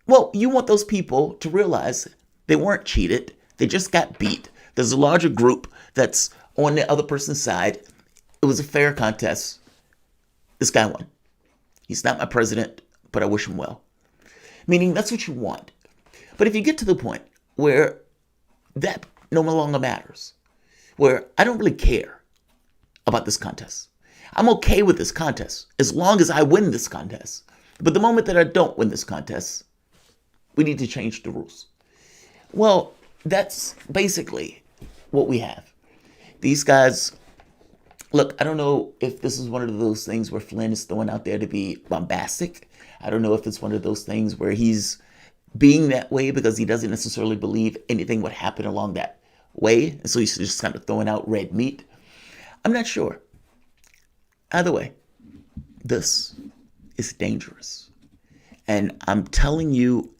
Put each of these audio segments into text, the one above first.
Well, you want those people to realize they weren't cheated. They just got beat. There's a larger group that's on the other person's side. It was a fair contest. This guy won. He's not my president, but I wish him well. Meaning that's what you want. But if you get to the point where that no longer matters, where I don't really care about this contest. I'm okay with this contest as long as I win this contest. But the moment that I don't win this contest, we need to change the rules. Well, that's basically what we have. These guys, look, I don't know if this is one of those things where Flynn is throwing out there to be bombastic. I don't know if it's one of those things where he's being that way because he doesn't necessarily believe anything would happen along that way. And so he's just kind of throwing out red meat. I'm not sure. Either way, this is dangerous. And I'm telling you,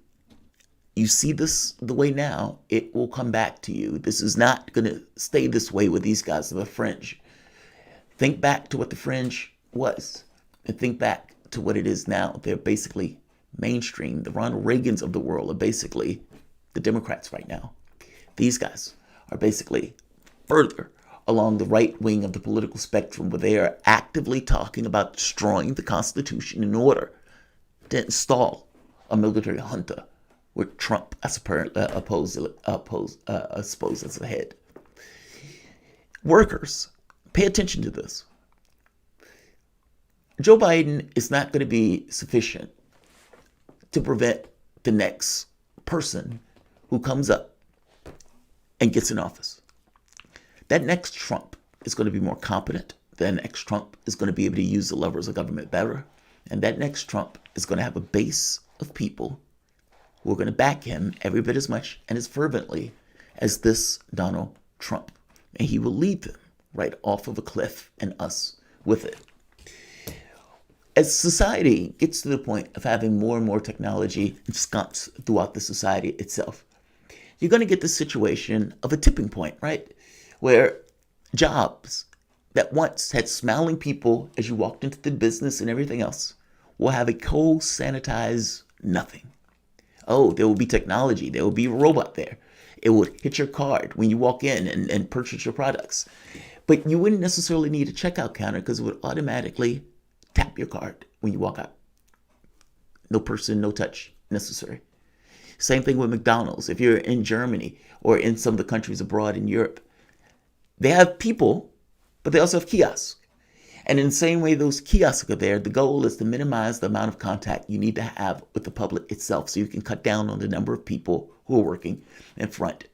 you see this the way now, it will come back to you. This is not going to stay this way with these guys of the fringe. Think back to what the fringe was and think back to what it is now. They're basically mainstream. The Ronald Reagans of the world are basically the Democrats right now. These guys are basically further along the right wing of the political spectrum where they are actively talking about destroying the Constitution in order to install a military junta with Trump as suppose as the head. Workers, pay attention to this. Joe Biden is not going to be sufficient to prevent the next person who comes up and gets in office. That next Trump is going to be more competent. That next Trump is going to be able to use the levers of government better. And that next Trump is going to have a base of people who are going to back him every bit as much and as fervently as this Donald Trump. And he will lead them right off of a cliff and us with it. As society gets to the point of having more and more technology ensconced throughout the society itself, you're going to get this situation of a tipping point, right? Where jobs that once had smiling people as you walked into the business and everything else will have a cold, sanitized nothing. Oh, there will be technology. There will be a robot there. It would hit your card when you walk in and purchase your products. But you wouldn't necessarily need a checkout counter because it would automatically tap your card when you walk out. No person, no touch necessary. Same thing with McDonald's. If you're in Germany or in some of the countries abroad in Europe, they have people, but they also have kiosks. And in the same way those kiosks are there, the goal is to minimize the amount of contact you need to have with the public itself so you can cut down on the number of people who are working in front.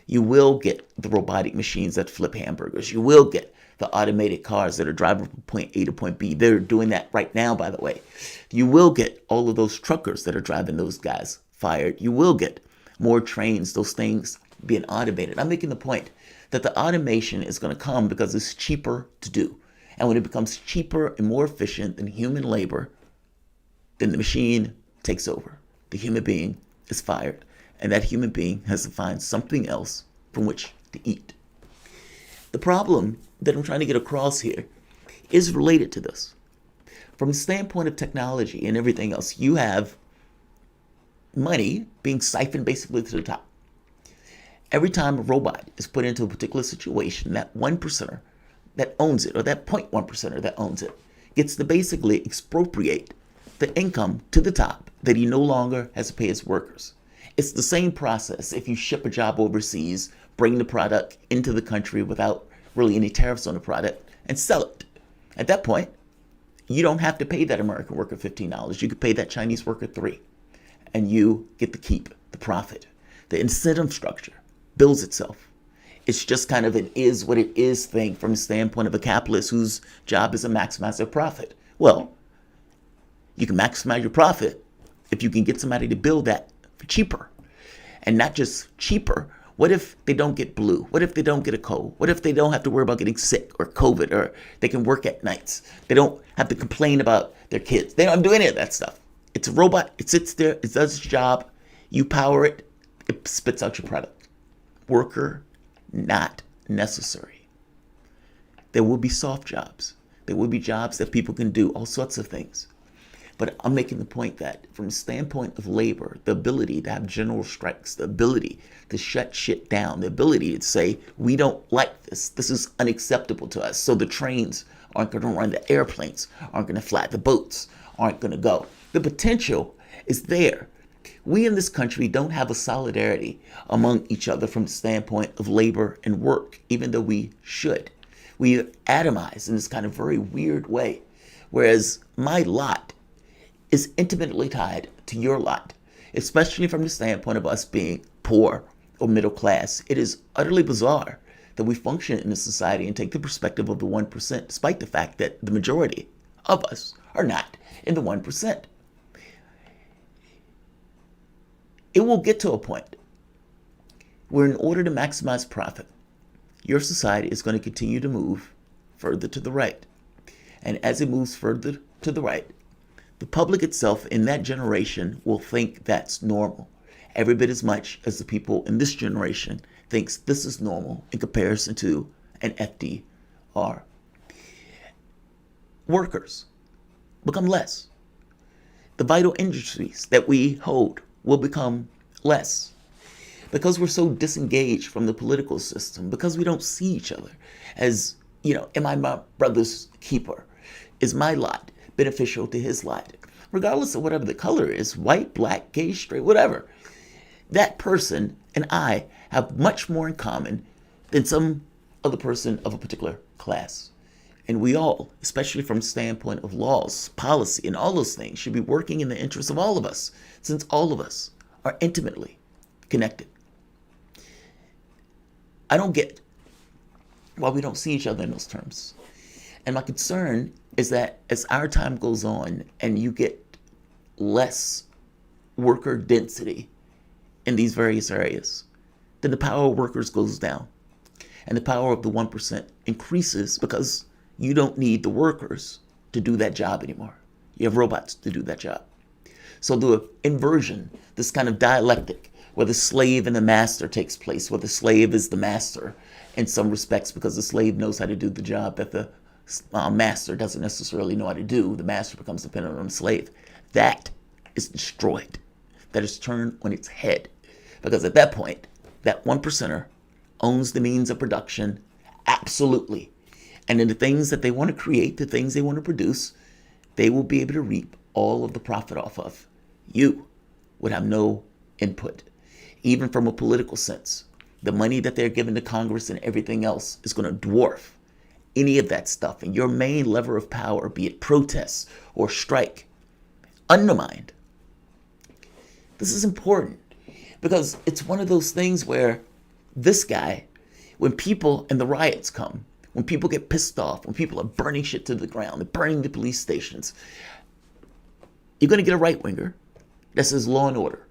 You will get the robotic machines that flip hamburgers. You will get the automated cars that are driving from point A to point B. They're doing that right now, by the way. You will get all of those truckers that are driving those guys fired. You will get more trains, those things being automated. I'm making the point that the automation is going to come because it's cheaper to do. And when it becomes cheaper and more efficient than human labor, then the machine takes over. The human being is fired. And that human being has to find something else from which to eat. The problem that I'm trying to get across here is related to this. From the standpoint of technology and everything else, you have money being siphoned basically to the top. Every time a robot is put into a particular situation, that 1%er that owns it, or that 0.1%er that owns it, gets to basically expropriate the income to the top that he no longer has to pay his workers. It's the same process if you ship a job overseas, bring the product into the country without really any tariffs on the product, and sell it. At that point, you don't have to pay that American worker $15. You could pay that Chinese worker $3, and you get to keep the profit. The incentive structure builds itself. It's just kind of an is what it is thing from the standpoint of a capitalist whose job is to maximize their profit. Well, you can maximize your profit if you can get somebody to build that for cheaper. And not just cheaper. What if they don't get blue? What if they don't get a cold? What if they don't have to worry about getting sick or COVID, or they can work at nights? They don't have to complain about their kids. They don't have to do any of that stuff. It's a robot. It sits there. It does its job. You power it. It spits out your product. Worker, not necessary. There will be soft jobs. There will be jobs that people can do all sorts of things. But I'm making the point that from the standpoint of labor, the ability to have general strikes, the ability to shut shit down, the ability to say, we don't like this, this is unacceptable to us. So the trains aren't going to run, the airplanes aren't going to fly, the boats aren't going to go. The potential is there. We in this country don't have a solidarity among each other from the standpoint of labor and work, even though we should. We atomize in this kind of very weird way, whereas my lot is intimately tied to your lot, especially from the standpoint of us being poor or middle class. It is utterly bizarre that we function in a society and take the perspective of the 1%, despite the fact that the majority of us are not in the 1%. It will get to a point where, in order to maximize profit, your society is going to continue to move further to the right. And as it moves further to the right, the public itself in that generation will think that's normal, every bit as much as the people in this generation thinks this is normal in comparison to an FDR. Workers become less. The vital industries that we hold will become less because we're so disengaged from the political system, because we don't see each other as, am I my brother's keeper? Is my lot beneficial to his lot? Regardless of whatever the color is, white, black, gay, straight, whatever, that person and I have much more in common than some other person of a particular class. And we all, especially from the standpoint of laws, policy, and all those things, should be working in the interest of all of us, since all of us are intimately connected. I don't get why we don't see each other in those terms. And my concern is that as our time goes on and you get less worker density in these various areas, then the power of workers goes down. And the power of the 1% increases because you don't need the workers to do that job anymore. You have robots to do that job. So the inversion, this kind of dialectic where the slave and the master takes place, where the slave is the master in some respects because the slave knows how to do the job that the master doesn't necessarily know how to do. The master becomes dependent on the slave. That is destroyed. That is turned on its head. Because at that point, that 1%er owns the means of production absolutely. And in the things that they want to create, the things they want to produce, they will be able to reap all of the profit off of. You would have no input. Even from a political sense, the money that they're giving to Congress and everything else is going to dwarf any of that stuff. And your main lever of power, be it protests or strike, undermined. This is important because it's one of those things where this guy, when people and the riots come, when people get pissed off, when people are burning shit to the ground, they're burning the police stations, you're going to get a right-winger that says law and order.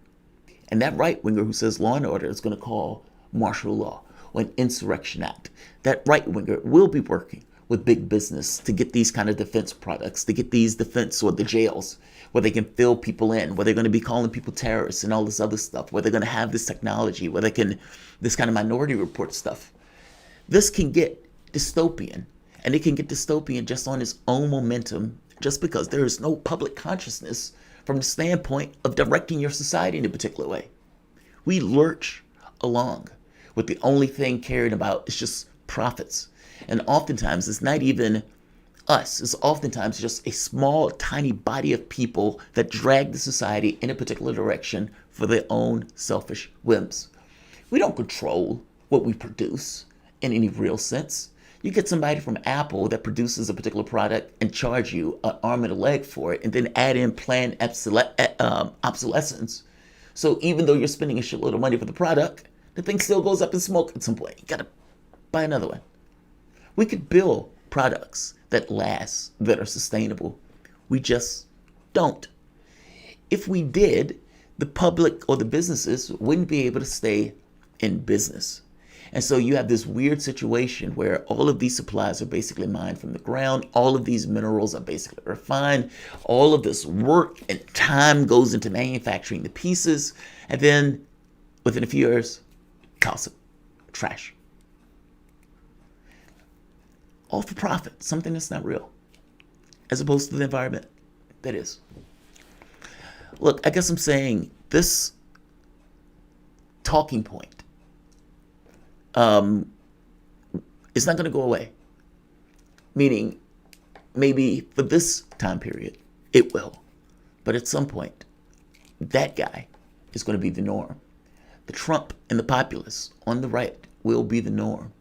And that right-winger who says law and order is going to call martial law or an insurrection act. That right-winger will be working with big business to get these kind of defense products, to get these defense or the jails where they can fill people in, where they're going to be calling people terrorists and all this other stuff, where they're going to have this technology, where they can, this kind of minority report stuff. This can get dystopian, and it can get dystopian just on its own momentum, just because there is no public consciousness from the standpoint of directing your society in a particular way. We lurch along with the only thing cared about is just profits. And oftentimes it's not even us. It's oftentimes just a small, tiny body of people that drag the society in a particular direction for their own selfish whims. We don't control what we produce in any real sense. You get somebody from Apple that produces a particular product and charge you an arm and a leg for it, and then add in planned obsolescence. So even though you're spending a shitload of money for the product, the thing still goes up in smoke at some point. You gotta buy another one. We could build products that last, that are sustainable. We just don't. If we did, the public or the businesses wouldn't be able to stay in business. And so you have this weird situation where all of these supplies are basically mined from the ground. All of these minerals are basically refined. All of this work and time goes into manufacturing the pieces. And then within a few years, toss it. Trash. All for profit. Something that's not real. As opposed to the environment that is. Look, I guess I'm saying this talking point is not going to go away. Meaning, maybe for this time period, it will. But at some point, that guy is going to be the norm. The Trump and the populists on the right will be the norm.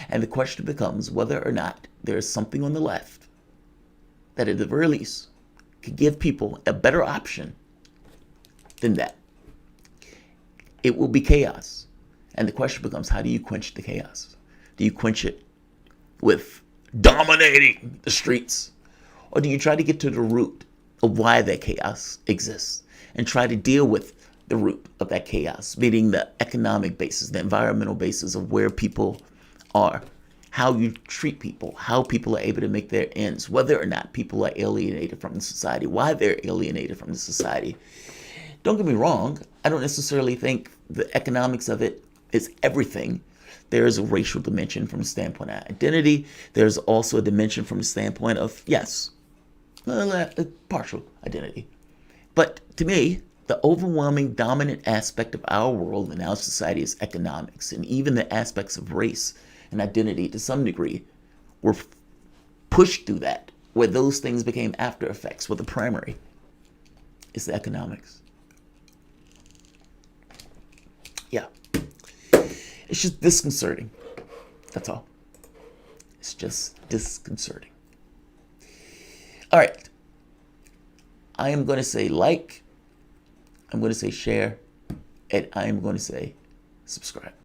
And the question becomes whether or not there is something on the left that at the very least could give people a better option than that. It will be chaos. And the question becomes, how do you quench the chaos? Do you quench it with dominating the streets? Or do you try to get to the root of why that chaos exists and try to deal with the root of that chaos, meaning the economic basis, the environmental basis of where people are, how you treat people, how people are able to make their ends, whether or not people are alienated from the society, why they're alienated from the society. Don't get me wrong, I don't necessarily think the economics of it is everything. There is a racial dimension from the standpoint of identity. There's also a dimension from the standpoint of, yes, partial identity. But to me, the overwhelming dominant aspect of our world and our society is economics, and even the aspects of race and identity to some degree were pushed through that, where those things became after effects, where the primary is the economics. Yeah. It's just disconcerting. That's all. It's just disconcerting. All right. I am going to say like, I'm going to say share, and I am going to say subscribe.